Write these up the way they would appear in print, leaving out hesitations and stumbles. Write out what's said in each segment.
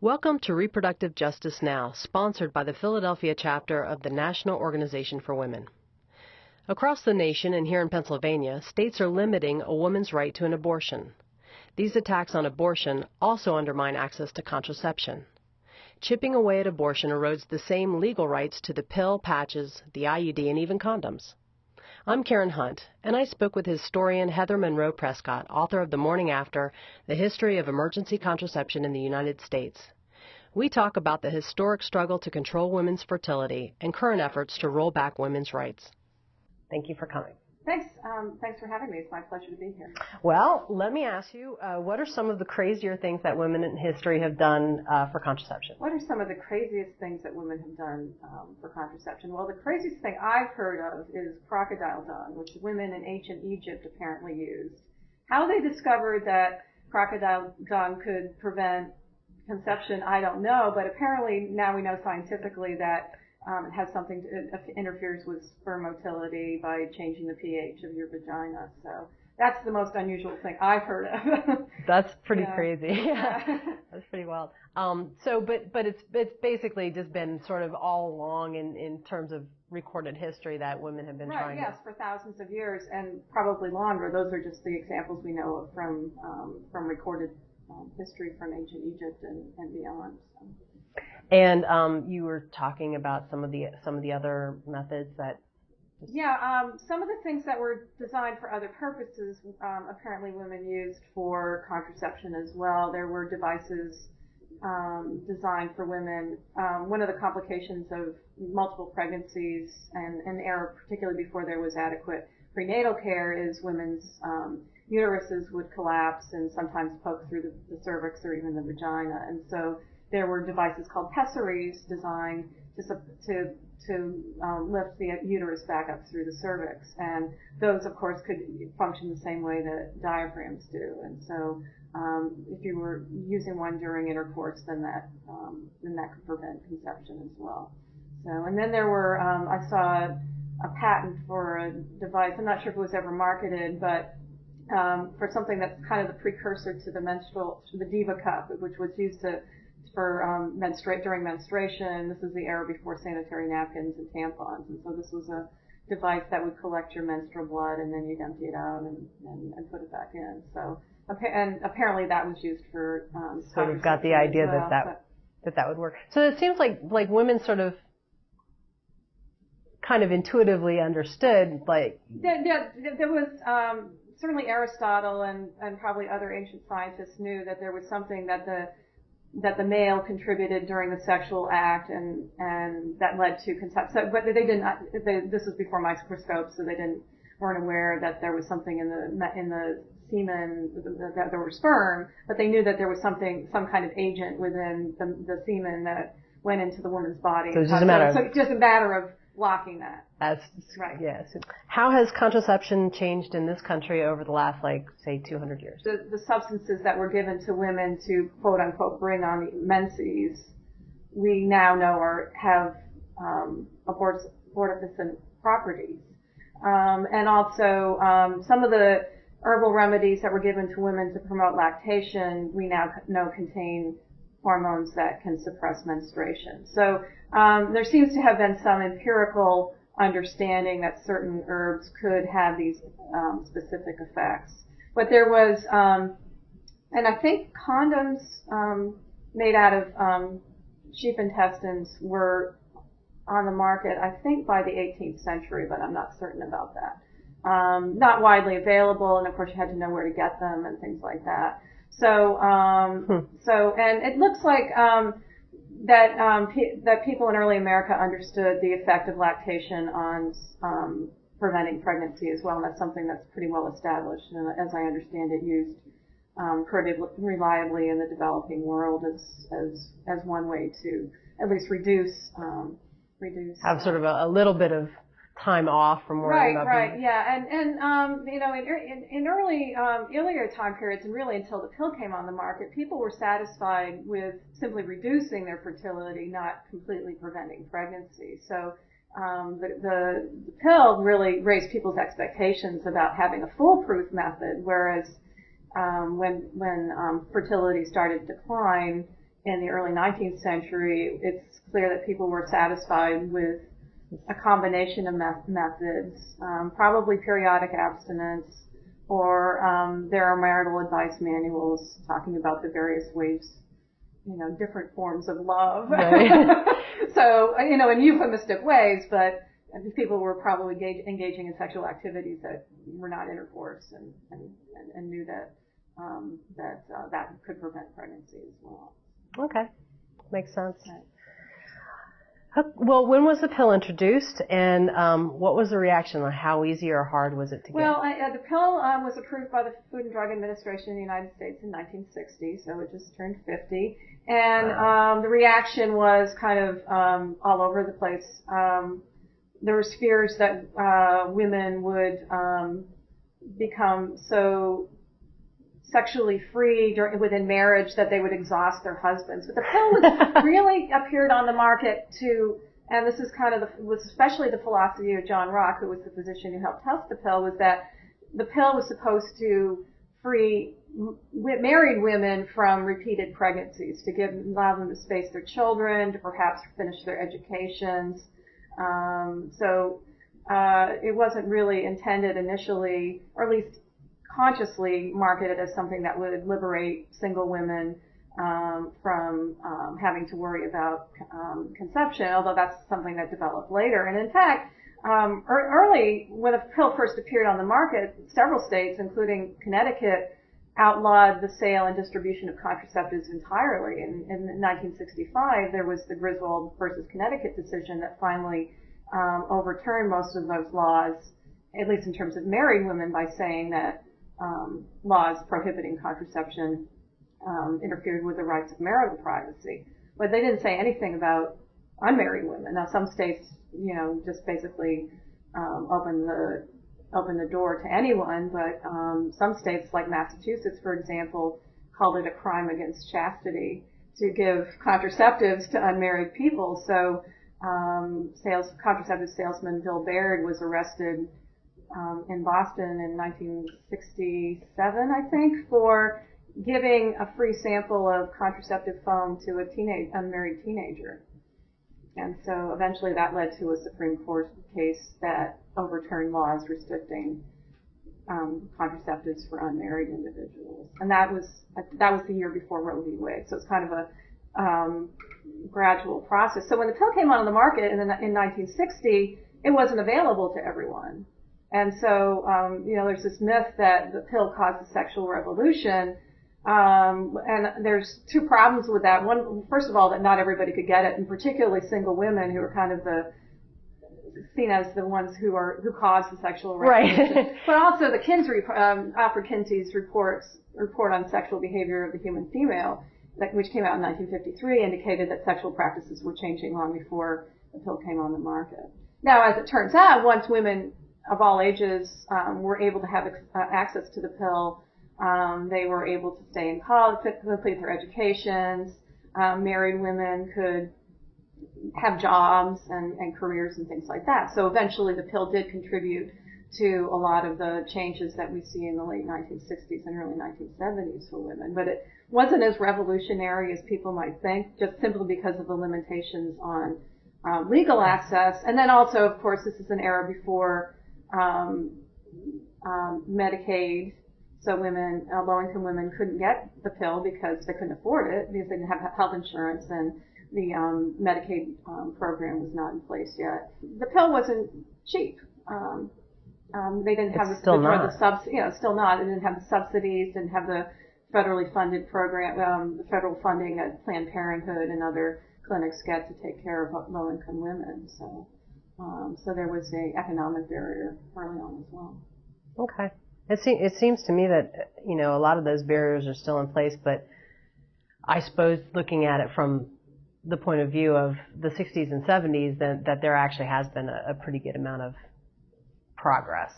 Welcome to Reproductive Justice Now, sponsored by the Philadelphia chapter of the National Organization for Women. Across the nation and here in Pennsylvania, states are limiting a woman's right to an abortion. These attacks on abortion also undermine access to contraception. Chipping away at abortion erodes the same legal rights to the pill, patches, the IUD, and even condoms. I'm Karen Hunt, and I spoke with historian Heather Monroe Prescott, author of The Morning After, The History of Emergency Contraception in the United States. We talk about the historic struggle to control women's fertility and current efforts to roll back women's rights. Thank you for coming. Thanks. Thanks for having me. It's my pleasure to be here. Well, let me ask you, what are some of the crazier things that women in history have done for contraception? What are some of the craziest things that women have done for contraception? Well, the craziest thing I've heard of is crocodile dung, which women in ancient Egypt apparently used. How they discovered that crocodile dung could prevent conception, I don't know, but apparently now we know scientifically that it has something it interferes with sperm motility by changing the pH of your vagina. So that's the most unusual thing I've heard of. That's pretty crazy. Yeah. That's pretty wild. But it's basically just been sort of all along in terms of recorded history that women have been trying. Yes, for thousands of years and probably longer. Those are just the examples we know of from recorded history from ancient Egypt and beyond. So. And you were talking about some of the other methods that. Some of the things that were designed for other purposes, apparently women used for contraception as well. There were devices designed for women. One of the complications of multiple pregnancies and an era particularly before there was adequate prenatal care is women's uteruses would collapse and sometimes poke through the cervix or even the vagina. And so there were devices called pessaries designed to lift the uterus back up through the cervix. And those, of course, could function the same way that diaphragms do. And so if you were using one during intercourse, then that could prevent conception as well. So, and then there were, I saw a patent for a device. I'm not sure if it was ever marketed, but for something that's kind of the precursor to the Diva Cup, which was used for during menstruation. This is the era before sanitary napkins and tampons, and so this was a device that would collect your menstrual blood and then you'd empty it out and put it back in. So, and apparently that was used for. So we've got the idea that would work. So it seems like women sort of kind of intuitively understood, like. There was. Certainly Aristotle and probably other ancient scientists knew that there was something that the male contributed during the sexual act and that led to conception. So, but they didn't. This was before microscopes, so they weren't aware that there was something in the semen that there were sperm. But they knew that there was some kind of agent within the semen that went into the woman's body. So it's just a matter of blocking that. That's right. Yes. How has contraception changed in this country over the last, say, 200 years? The substances that were given to women to quote unquote bring on the menses, we now know have abortifacient properties, and also some of the herbal remedies that were given to women to promote lactation, we now know contain hormones that can suppress menstruation. So there seems to have been some empirical understanding that certain herbs could have these specific effects. But there was, and I think condoms made out of sheep intestines were on the market, I think, by the 18th century, but I'm not certain about that. Not widely available, and of course you had to know where to get them and things like that. So, and it looks like that people in early America understood the effect of lactation on preventing pregnancy as well, and that's something that's pretty well established, and as I understand it, used pretty reliably in the developing world as one way to at least reduce. Have sort of a little bit of time off from worrying about. Right, yeah, and you know, in earlier time periods, and really until the pill came on the market, people were satisfied with simply reducing their fertility, not completely preventing pregnancy. So the pill really raised people's expectations about having a foolproof method, whereas when fertility started to decline, in the early 19th century, it's clear that people were satisfied with a combination of methods, probably periodic abstinence, or there are marital advice manuals talking about the various ways, different forms of love. Right. So, in euphemistic ways, but people were probably engaging in sexual activities that were not intercourse, and knew that that could prevent pregnancy as well. Okay, makes sense. Right. Well, when was the pill introduced, and what was the reaction? How easy or hard was it to get? Well, the pill was approved by the Food and Drug Administration in the United States in 1960, so it just turned 50. And the reaction was kind of all over the place. There was fears that women would become so sexually free within marriage that they would exhaust their husbands. But the pill really appeared on the market and this is kind of was especially the philosophy of John Rock, who was the physician who helped test the pill, was that the pill was supposed to free married women from repeated pregnancies, to allow them to space their children, to perhaps finish their educations. So it wasn't really intended initially, or at least consciously marketed as something that would liberate single women from having to worry about conception, although that's something that developed later. And in fact, early, when the pill first appeared on the market, several states, including Connecticut, outlawed the sale and distribution of contraceptives entirely. In 1965, there was the Griswold versus Connecticut decision that finally overturned most of those laws, at least in terms of married women, by saying that laws prohibiting contraception interfered with the rights of marital privacy. But they didn't say anything about unmarried women. Now, some states, just basically opened the door to anyone, but some states, like Massachusetts, for example, called it a crime against chastity to give contraceptives to unmarried people. So contraceptive salesman Bill Baird was arrested in Boston in 1967, I think, for giving a free sample of contraceptive foam to a unmarried teenager. And so eventually that led to a Supreme Court case that overturned laws restricting contraceptives for unmarried individuals. And that was the year before Roe v. Wade. So it's kind of a gradual process. So when the pill came on the market in 1960, it wasn't available to everyone. And so, there's this myth that the pill caused a sexual revolution. And there's two problems with that. One, first of all, that not everybody could get it, and particularly single women who are kind of seen as the ones who caused the sexual revolution. Right. But also the Alfred Kinsey's report on sexual behavior of the human female, which came out in 1953, indicated that sexual practices were changing long before the pill came on the market. Now, as it turns out, once women of all ages were able to have access to the pill, they were able to stay in college, complete their educations. Married women could have jobs and careers and things like that. So eventually the pill did contribute to a lot of the changes that we see in the late 1960s and early 1970s for women. But it wasn't as revolutionary as people might think, just simply because of the limitations on legal access. And then also, of course, this is an era before Medicaid. So low-income women couldn't get the pill because they couldn't afford it, because they didn't have health insurance, and the Medicaid program was not in place yet. The pill wasn't cheap. They didn't have still not. Still not. They didn't have the subsidies, didn't have the federally funded program, the federal funding that Planned Parenthood and other clinics get to take care of low-income women. So there was an economic barrier early on as well. Okay. It seems to me that, a lot of those barriers are still in place, but I suppose looking at it from the point of view of the 60s and 70s, that there actually has been a pretty good amount of progress.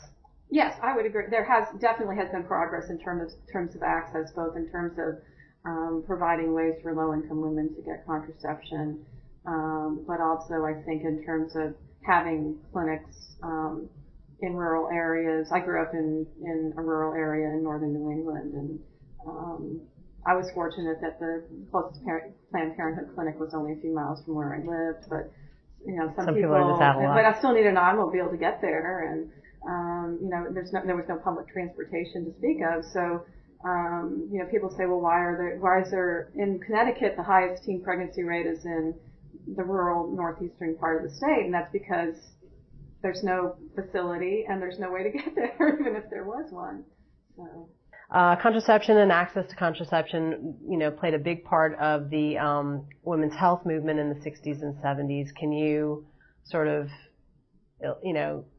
Yes, I would agree. There definitely has been progress in terms of access, both in terms of providing ways for low-income women to get contraception, but also I think in terms of having clinics in rural areas. I grew up in a rural area in northern New England, and I was fortunate that the closest Planned Parenthood clinic was only a few miles from where I lived, but some people are just out a lot. But I still need an automobile to get there, and there was no public transportation to speak of. So people say, well, why is there in Connecticut the highest teen pregnancy rate is in the rural northeastern part of the state, and that's because there's no facility and there's no way to get there, even if there was one. So. Contraception and access to contraception, played a big part of the women's health movement in the 60s and 70s. Can you sort of,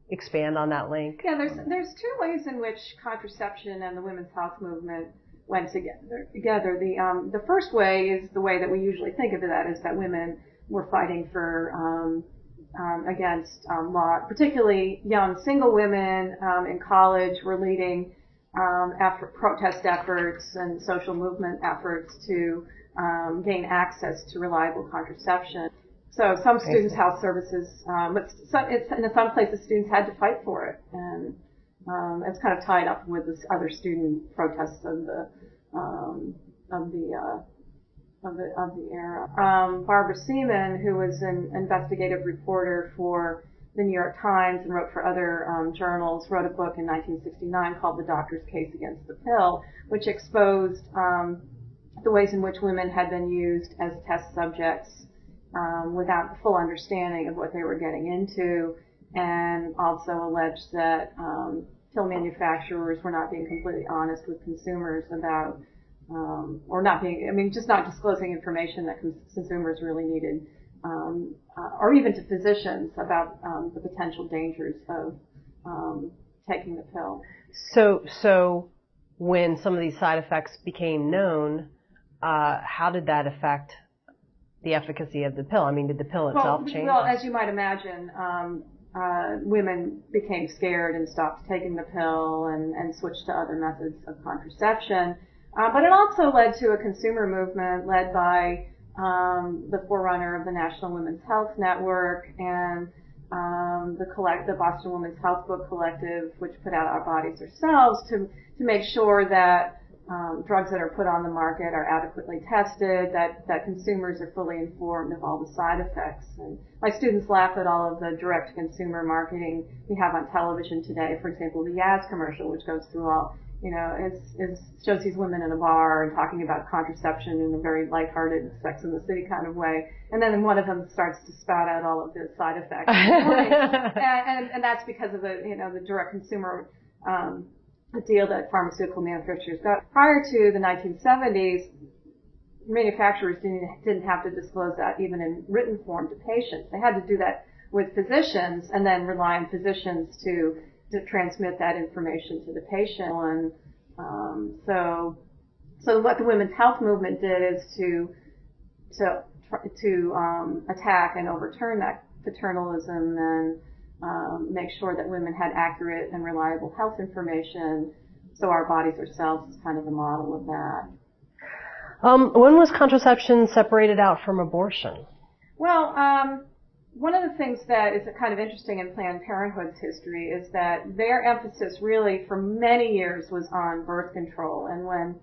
expand on that link? Yeah, there's two ways in which contraception and the women's health movement went together. The first way is the way that we usually think of it, that is that women were fighting for against law, particularly young single women in college were leading protest efforts and social movement efforts to gain access to reliable contraception. So some students' health services, but in some places students had to fight for it, and it's kind of tied up with this other student protests of the era. Barbara Seaman, who was an investigative reporter for the New York Times and wrote for other journals, wrote a book in 1969 called The Doctor's Case Against the Pill, which exposed the ways in which women had been used as test subjects without the full understanding of what they were getting into, and also alleged that pill manufacturers were not being completely honest with consumers about, just not disclosing information that consumers really needed, or even to physicians about the potential dangers of taking the pill. So when some of these side effects became known, how did that affect the efficacy of the pill? I mean, did the pill itself change? Well, as you might imagine, women became scared and stopped taking the pill and switched to other methods of contraception. But it also led to a consumer movement led by the forerunner of the National Women's Health Network and the Boston Women's Health Book Collective, which put out Our Bodies Ourselves to make sure that drugs that are put on the market are adequately tested, that consumers are fully informed of all the side effects. And my students laugh at all of the direct-to-consumer marketing we have on television today. For example, the Yaz commercial, which goes through all, shows these women in a bar and talking about contraception in a very lighthearted, Sex and the City kind of way. And then one of them starts to spout out all of the side effects. and that's because of the direct-consumer the deal that pharmaceutical manufacturers got. Prior to the 1970s, manufacturers didn't have to disclose that even in written form to patients. They had to do that with physicians and then rely on physicians to transmit that information to the patient. And so what the women's health movement did is to attack and overturn that paternalism and make sure that women had accurate and reliable health information. So Our Bodies Ourselves is kind of the model of that. When was contraception separated out from abortion? Well, one of the things that is kind of interesting in Planned Parenthood's history is that their emphasis really for many years was on birth control. And when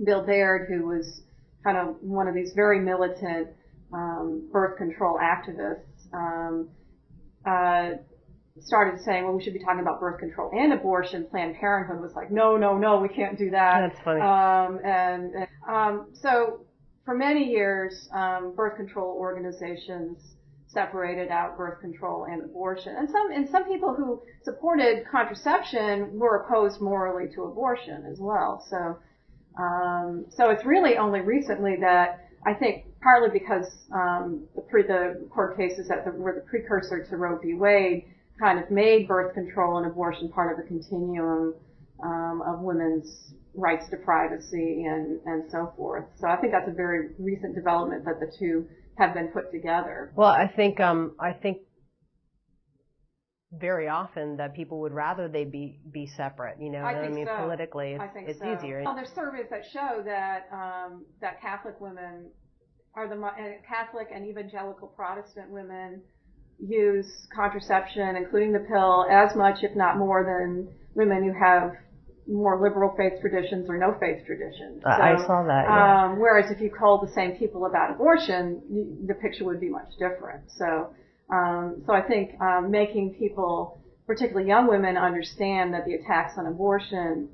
Bill Baird, who was kind of one of these very militant birth control activists, started saying, well, we should be talking about birth control and abortion, Planned Parenthood was like, no, we can't do that. That's funny. So for many years, birth control organizations separated out birth control and abortion. And some people who supported contraception were opposed morally to abortion as well. So it's really only recently that I think partly because the court cases that were the precursor to Roe v. Wade kind of made birth control and abortion part of the continuum of women's rights to privacy and so forth. So I think that's a very recent development that the two have been put together. Well, I think very often that people would rather they be separate. So. Politically, it's so. easier. Well, there's surveys that show that that Catholic women are Catholic and evangelical Protestant women use contraception, including the pill, as much, if not more, than women who have more liberal faith traditions or no faith traditions. So, I saw that. Yeah. Whereas if you called the same people about abortion, the picture would be much different. So I think making people, particularly young women, understand that the attacks on abortion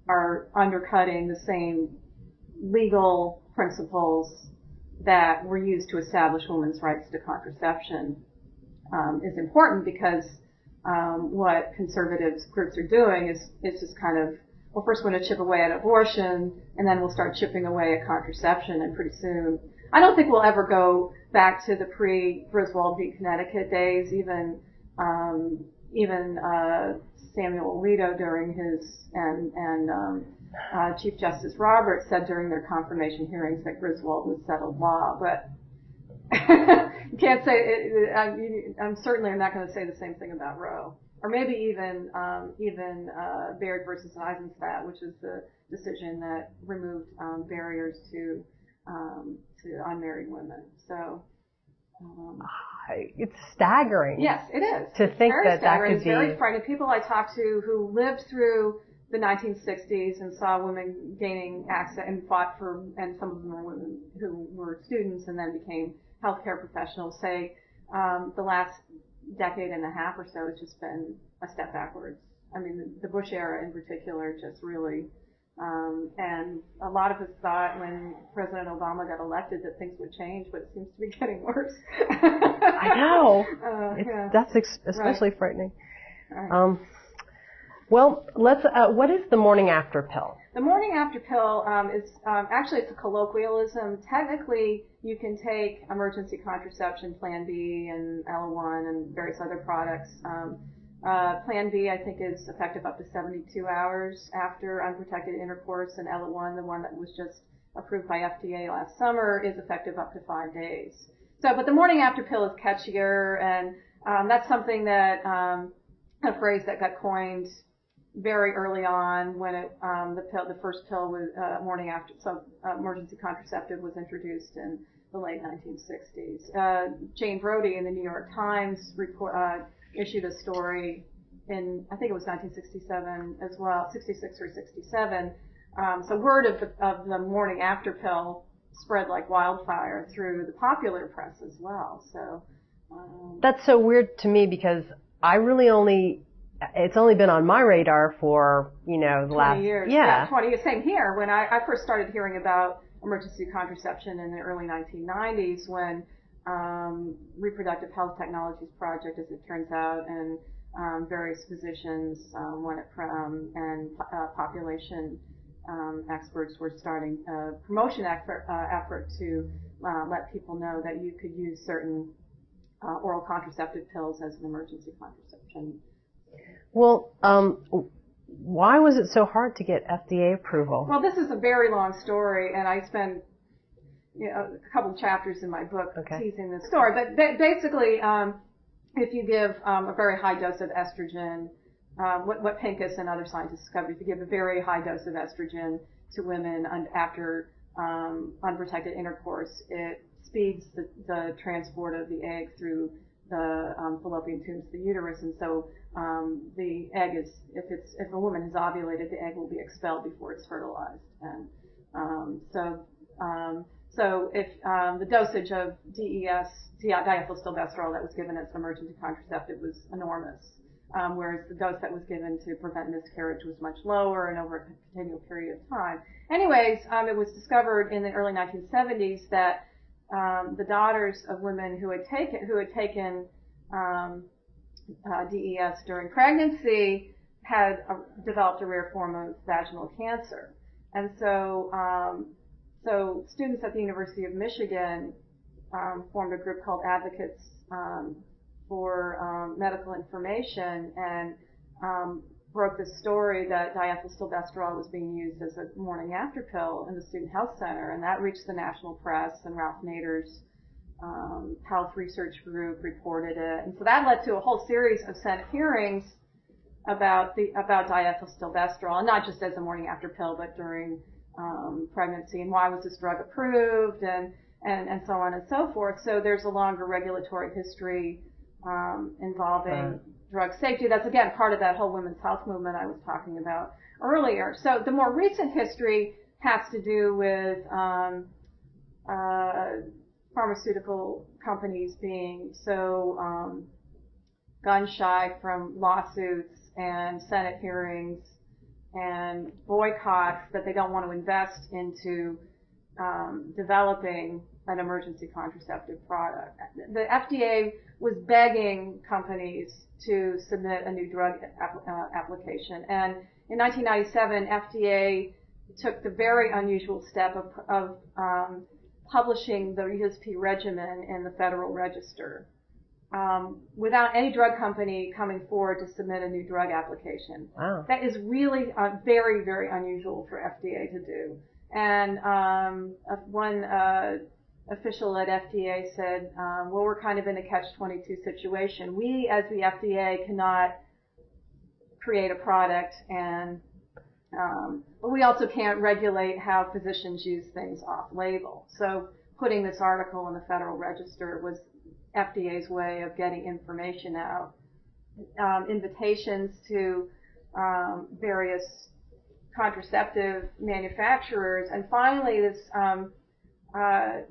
are undercutting the same legal principles that were used to establish women's rights to contraception is important, because what conservative groups are doing is just kind of, well, first we're going to chip away at abortion, and then we'll start chipping away at contraception, and pretty soon, I don't think we'll ever go back to the pre-Griswold v. Connecticut days. Even Samuel Alito during his and Chief Justice Roberts said during their confirmation hearings that Griswold was settled law, but you can't say I'm certainly not going to say the same thing about Roe, or maybe even Baird versus Eisenstadt, which is the decision that removed barriers to unmarried women. So it's staggering. Yes, it is. To think that could be. It's very frightening. People I talked to who lived through the 1960s and saw women gaining access and fought for, and some of them were women who were students and then became healthcare professionals, say the last decade and a half or so has just been a step backwards. I mean, the Bush era in particular just really, and a lot of us thought when President Obama got elected that things would change, but it seems to be getting worse. I know. Yeah. That's especially Right. frightening. Right. Well, what is the morning after pill? The morning after pill is actually, it's a colloquialism. Technically, you can take emergency contraception, Plan B, and Ella-1, and various other products. Plan B, I think, is effective up to 72 hours after unprotected intercourse, and Ella-1, the one that was just approved by FDA last summer, is effective up to 5 days. So, but the morning after pill is catchier, and that's something that a phrase that got coined very early on when the first pill was morning after, so emergency contraceptive was introduced in the late 1960s. Jane Brody in the New York Times issued a story in, I think it was 1967 as well, 66 or 67. So word of the morning after pill spread like wildfire through the popular press as well. So that's so weird to me, because it's only been on my radar for, the 20 last years. Yeah, 20 years. Same here. When I first started hearing about emergency contraception in the early 1990s, when Reproductive Health Technologies Project, as it turns out, and various physicians and population experts were starting a promotion effort to let people know that you could use certain oral contraceptive pills as an emergency contraception. Well, why was it so hard to get FDA approval? Well, this is a very long story, and I spend a couple of chapters in my book teasing this story. But basically, if you give a very high dose of estrogen, what Pincus and other scientists discovered, if you give a very high dose of estrogen to women after unprotected intercourse, it speeds the transport of the egg through the fallopian tubes, the uterus, and so the egg is, if a woman has ovulated, the egg will be expelled before it's fertilized. And so if the dosage of DES, diethylstilbestrol, that was given as an emergency contraceptive was enormous, whereas the dose that was given to prevent miscarriage was much lower and over a continual period of time. Anyways, it was discovered in the early 1970s that the daughters of women who had taken DES during pregnancy had developed a rare form of vaginal cancer, and so students at the University of Michigan formed a group called Advocates for Medical Information, and broke the story that diethylstilbestrol was being used as a morning after pill in the Student Health Center, and that reached the national press, and Ralph Nader's health research group reported it, and so that led to a whole series of Senate hearings about diethylstilbestrol, and not just as a morning after pill, but during pregnancy, and why was this drug approved, and so on and so forth. So there's a longer regulatory history involving drug safety. That's, again, part of that whole women's health movement I was talking about earlier. So the more recent history has to do with pharmaceutical companies being so gun-shy from lawsuits and Senate hearings and boycotts that they don't want to invest into developing an emergency contraceptive product. The FDA was begging companies to submit a new drug application, and in 1997, FDA took the very unusual step of publishing the ESP regimen in the Federal Register without any drug company coming forward to submit a new drug application. Wow. That is really very, very unusual for FDA to do. And one official at FDA said, well, we're kind of in a catch-22 situation. We, as the FDA, cannot create a product, and but we also can't regulate how physicians use things off-label. So putting this article in the Federal Register was FDA's way of getting information out. Invitations to various contraceptive manufacturers, and finally this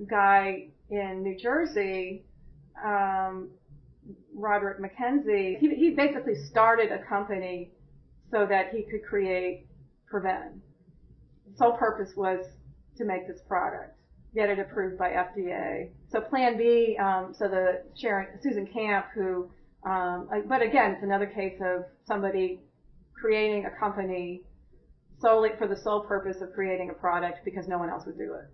guy in New Jersey, Roderick McKenzie, he basically started a company so that he could create Prevent. The sole purpose was to make this product, get it approved by FDA. So Plan B, so the Susan Camp, who, but again, it's another case of somebody creating a company solely for the sole purpose of creating a product because no one else would do it.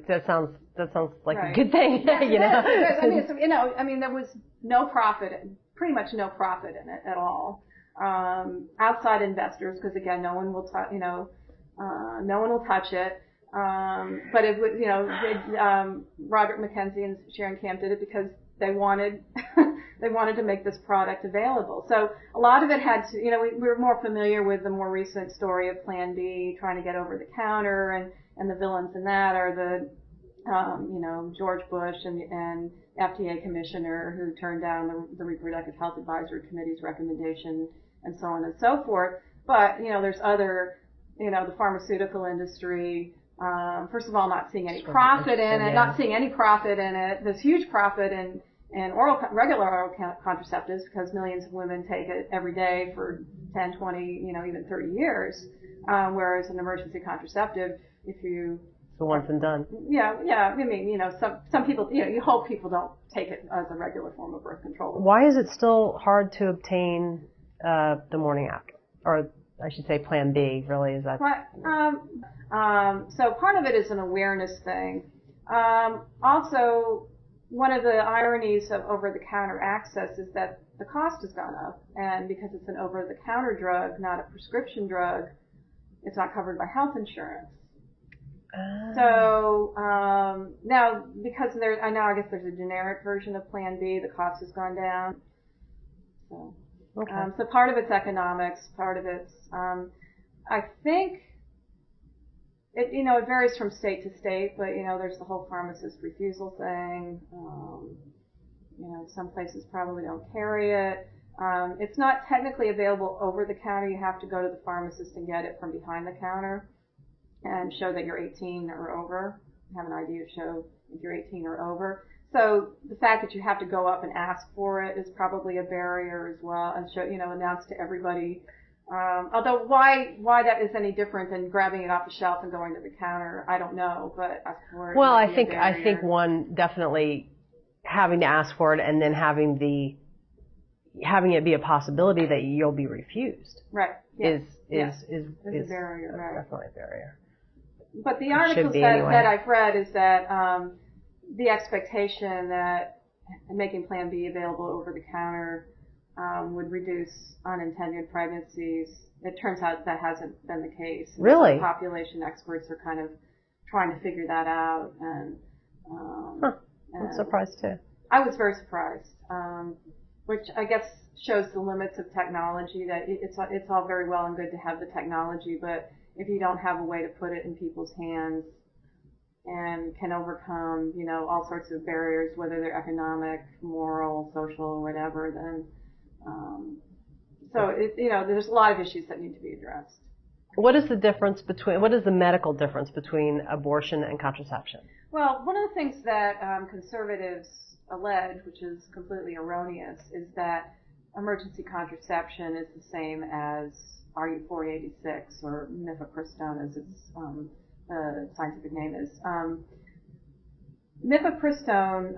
That sounds like right. a good thing. I mean, there was no profit, pretty much no profit in it at all. Outside investors, because again, no one will touch it. But it was, Roderick McKenzie and Sharon Camp did it because they wanted to make this product available. So a lot of it had to, we're more familiar with the more recent story of Plan B trying to get over the counter, and the villains in that are the, George Bush and FDA commissioner who turned down the Reproductive Health Advisory Committee's recommendation and so on and so forth. But, there's other, the pharmaceutical industry, first of all, not seeing any profit in it, There's huge profit in regular oral contraceptives because millions of women take it every day for 10, 20, even 30 years. Whereas an emergency contraceptive, if you... So once and done. Yeah. I mean, some people, you hope people don't take it as a regular form of birth control. Why is it still hard to obtain the morning after? Or I should say Plan B, really, is that? So part of it is an awareness thing. Also, one of the ironies of over-the-counter access is that the cost has gone up. And because it's an over-the-counter drug, not a prescription drug, it's not covered by health insurance. So now, because I guess there's a generic version of Plan B, the cost has gone down. So, so part of it's economics, part of it's, I think, it varies from state to state, but there's the whole pharmacist refusal thing. Some places probably don't carry it. It's not technically available over the counter. You have to go to the pharmacist and get it from behind the counter and show that you're 18 or over. Have an ID to show if you're 18 or over. So the fact that you have to go up and ask for it is probably a barrier as well, and show, announce to everybody. Although why that is any different than grabbing it off the shelf and going to the counter, I don't know. But well, I think one definitely having to ask for it and then having it be a possibility that you'll be refused. Right. Is a barrier. Right. Definitely a barrier. But the articles that I've read is that the expectation that making Plan B available over the counter would reduce unintended pregnancies. It turns out that hasn't been the case. Really? Population experts are kind of trying to figure that out. And I'm surprised too. I was very surprised, which I guess shows the limits of technology. That it's all very well and good to have the technology, but if you don't have a way to put it in people's hands, and can overcome, all sorts of barriers, whether they're economic, moral, social, whatever, then, there's a lot of issues that need to be addressed. What is the medical difference between abortion and contraception? Well, one of the things that conservatives allege, which is completely erroneous, is that emergency contraception is the same as RU486 or mifepristone, as its scientific name is. Mifepristone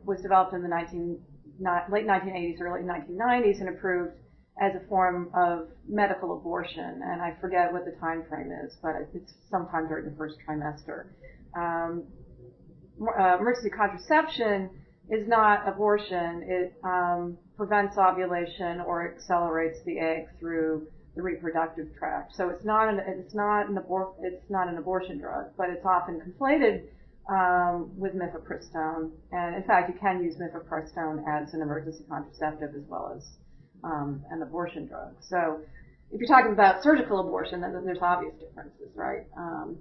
was developed in the late 1980s, early 1990s, and approved as a form of medical abortion, and I forget what the time frame is, but it's sometime during the first trimester. Emergency contraception is not abortion. It prevents ovulation or accelerates the egg through the reproductive tract. So it's not an abortion drug, but it's often conflated with mifepristone. And in fact, you can use mifepristone as an emergency contraceptive as well as an abortion drug. So if you're talking about surgical abortion, then there's obvious differences, right? And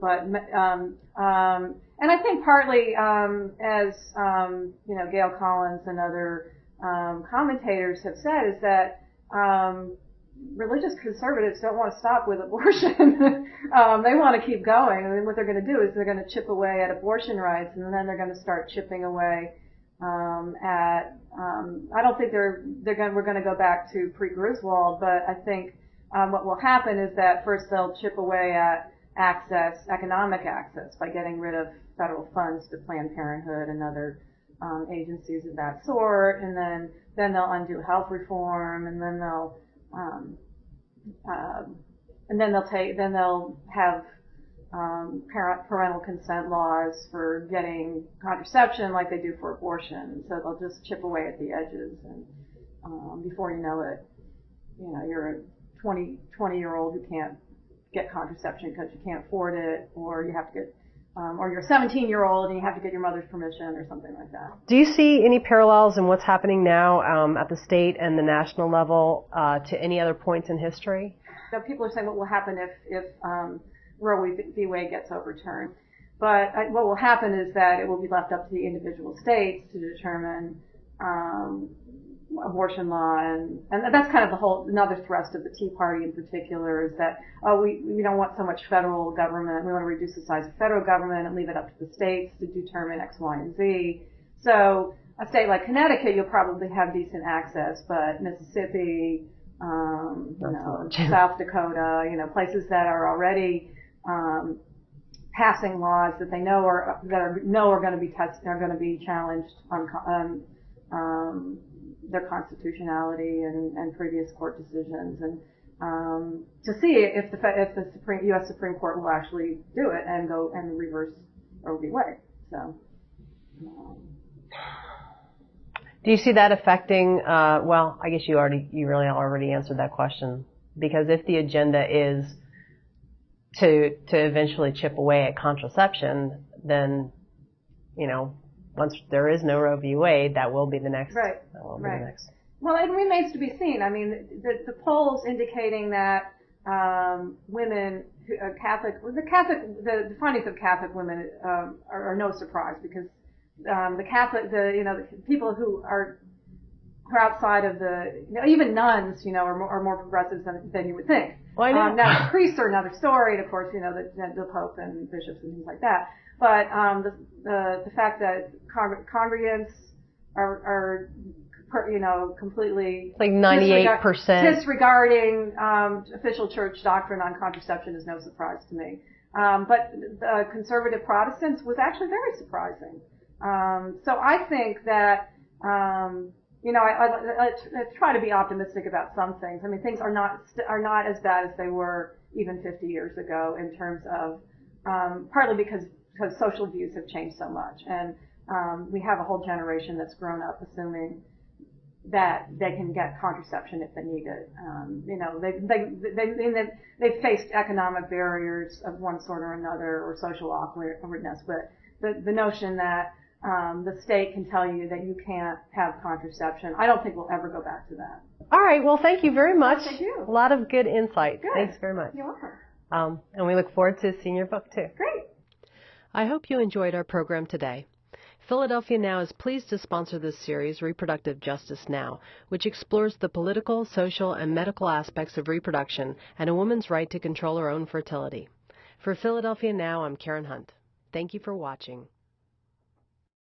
I think partly, as Gail Collins and other commentators have said, is that religious conservatives don't want to stop with abortion. They want to keep going, and then what they're going to do is they're going to chip away at abortion rights, and then they're going to start chipping away at. I don't think we're going to go back to pre-Griswold, but I think what will happen is that first they'll chip away at economic access, by getting rid of federal funds to Planned Parenthood and other agencies of that sort, and then they'll undo health reform, and then they'll have parental consent laws for getting contraception like they do for abortion. So they'll just chip away at the edges, and before you know it, you're a 20-year-old who can't get contraception because you can't afford it, or you have to get, or you're a 17-year-old and you have to get your mother's permission or something like that. Do you see any parallels in what's happening now at the state and the national level to any other points in history? So people are saying what will happen if Roe v. Wade gets overturned. But what will happen is that it will be left up to the individual states to determine abortion law, and that's kind of another thrust of the Tea Party in particular, is that we don't want so much federal government. We want to reduce the size of federal government and leave it up to the states to determine X, Y, and Z. So a state like Connecticut, you'll probably have decent access, but Mississippi, South Dakota, places that are already passing laws that they know are going to be are going to be challenged on their constitutionality and previous court decisions, and to see if the U.S. Supreme Court will actually do it and go and reverse Roe v. Wade. So, do you see that affecting? Well, I guess you really already answered that question, because if the agenda is to eventually chip away at contraception, then once there is no Roe v. Wade, that will be the next. Right. That will be the next. Well, it remains to be seen. I mean, the polls indicating that women, the findings of Catholic women are no surprise, because the people who are outside of even nuns, are more progressive than you would think. Well, I know. Now, priests are another story, and of course, the Pope and bishops and things like that. But the fact that congregants are completely like 98% disregarding official church doctrine on contraception is no surprise to me. But the conservative Protestants was actually very surprising. So I think that I try to be optimistic about some things. I mean, things are not as bad as they were even 50 years ago in terms of partly because social views have changed so much, and we have a whole generation that's grown up assuming that they can get contraception if they need it. They've faced economic barriers of one sort or another, or social awkwardness, but the notion that the state can tell you that you can't have contraception, I don't think we'll ever go back to that. All right. Well, thank you very much. Thank you. A lot of good insight. Good. Thanks very much. You're welcome. And we look forward to seeing your book too. Great. I hope you enjoyed our program today. Philadelphia Now is pleased to sponsor this series, Reproductive Justice Now, which explores the political, social, and medical aspects of reproduction and a woman's right to control her own fertility. For Philadelphia Now, I'm Karen Hunt. Thank you for watching.